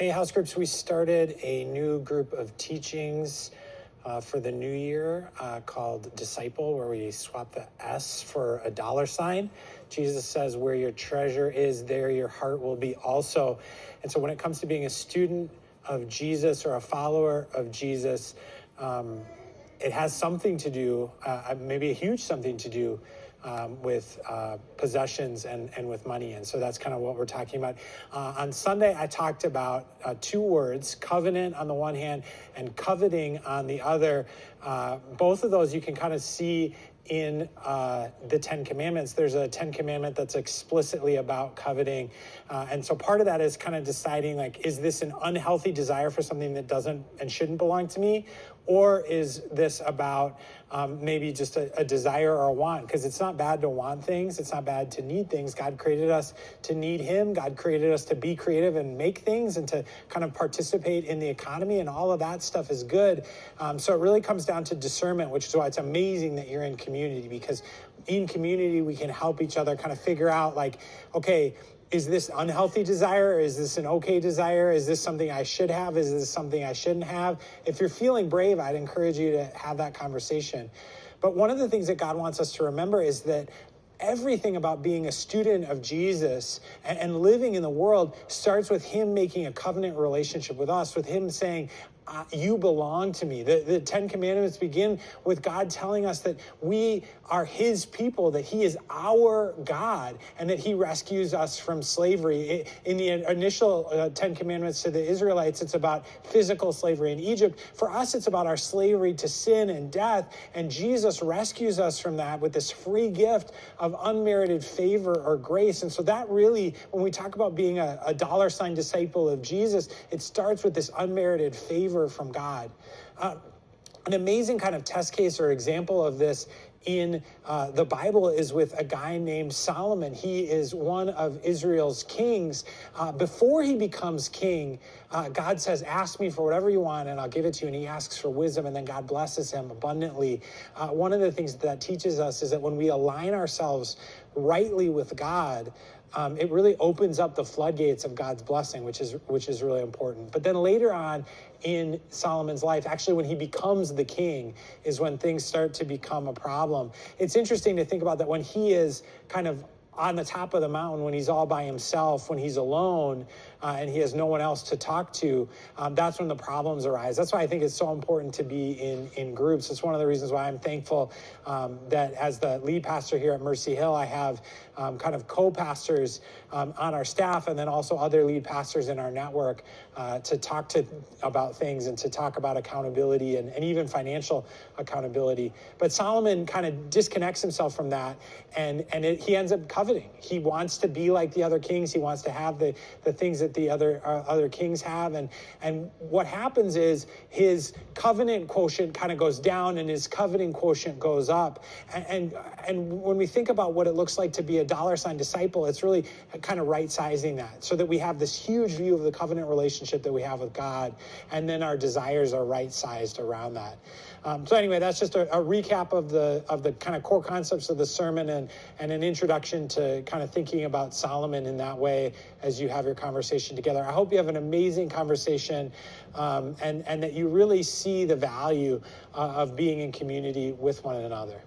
Hey, house groups, we started a new group of teachings for the new year called Disciple, where we swap the S for a $sign. Jesus says, where your treasure is, there your heart will be also. And so when it comes to being a student of Jesus or a follower of Jesus, it has something to do, maybe a huge something to do with possessions and with money. And so that's kind of what we're talking about. On Sunday, I talked about two words, covenant on the one hand and coveting on the other. Both of those you can kind of see in the Ten Commandments. There's a Ten Commandment that's explicitly about coveting. And so part of that is kind of deciding, like, is this an unhealthy desire for something that doesn't and shouldn't belong to me? Or is this about maybe just a desire or a want? Because it's not bad to want things. It's not bad to need things. God created us to need him. God created us to be creative and make things and to kind of participate in the economy, and all of that stuff is good. So it really comes down to discernment, which is why it's amazing that you're in community, because in community we can help each other kind of figure out, like, okay, is this unhealthy desire? Is this an okay desire? Is this something I should have? Is this something I shouldn't have? If you're feeling brave, I'd encourage you to have that conversation. But one of the things that God wants us to remember is that everything about being a student of Jesus and living in the world starts with him making a covenant relationship with us, with him saying, you belong to me. The Ten Commandments begin with God telling us that we are his people, that he is our God, and that he rescues us from slavery. In the initial Ten Commandments to the Israelites, it's about physical slavery in Egypt. For us, it's about our slavery to sin and death, and Jesus rescues us from that with this free gift of unmerited favor or grace. And so that really, when we talk about being a $sign disciple of Jesus, it starts with this unmerited favor from God. An amazing kind of test case or example of this in the Bible is with a guy named Solomon. He is one of Israel's kings. Before he becomes king, God says, ask me for whatever you want and I'll give it to you. And he asks for wisdom, and then God blesses him abundantly. One of the things that teaches us is that when we align ourselves rightly with God, it really opens up the floodgates of God's blessing, which is really important. But then later on in Solomon's life, actually when he becomes the king, is when things start to become a problem. It's interesting to think about that when he is kind of on the top of the mountain, when he's all by himself, when he's alone, and he has no one else to talk to, that's when the problems arise. That's why I think it's so important to be in groups. It's one of the reasons why I'm thankful that as the lead pastor here at Mercy Hill, I have kind of co-pastors on our staff, and then also other lead pastors in our network to talk about things and to talk about accountability and even financial accountability. But Solomon kind of disconnects himself from that, and he ends up coveting. He wants to be like the other kings. He wants to have the things that the other kings have. And what happens is his covenant quotient kind of goes down and his coveting quotient goes up. And when we think about what it looks like to be a $sign disciple, it's really kind of right-sizing that so that we have this huge view of the covenant relationship that we have with God, and then our desires are right-sized around that. So anyway, that's just a recap of the kind of core concepts of the sermon and an introduction to kind of thinking about Solomon in that way as you have your conversation together. I hope you have an amazing conversation and that you really see the value of being in community with one another.